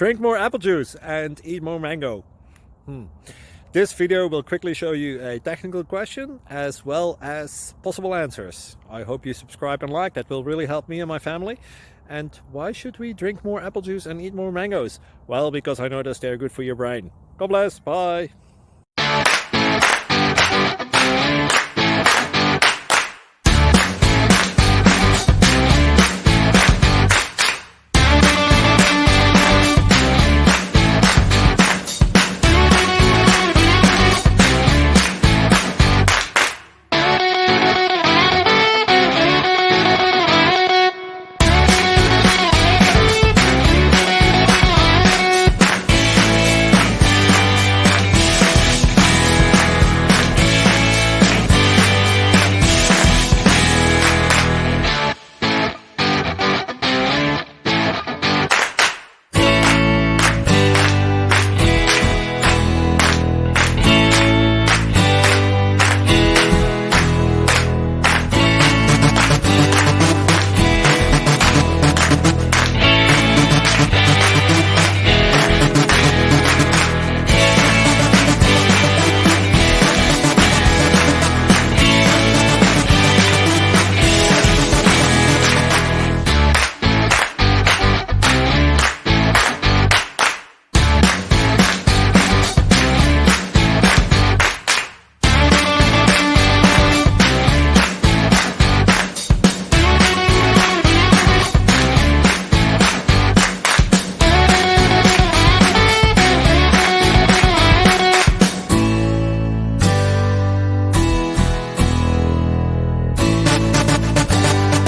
Drink more apple juice and eat more mango. This video will quickly show you a technical question as well as possible answers. I hope you subscribe and like, that will really help me and my family. And why should we drink more apple juice and eat more mangoes? Well, because I noticed they're good for your brain. God bless, bye.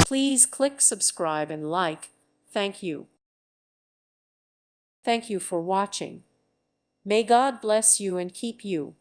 Please click subscribe and like. Thank you. Thank you for watching. May God bless you and keep you.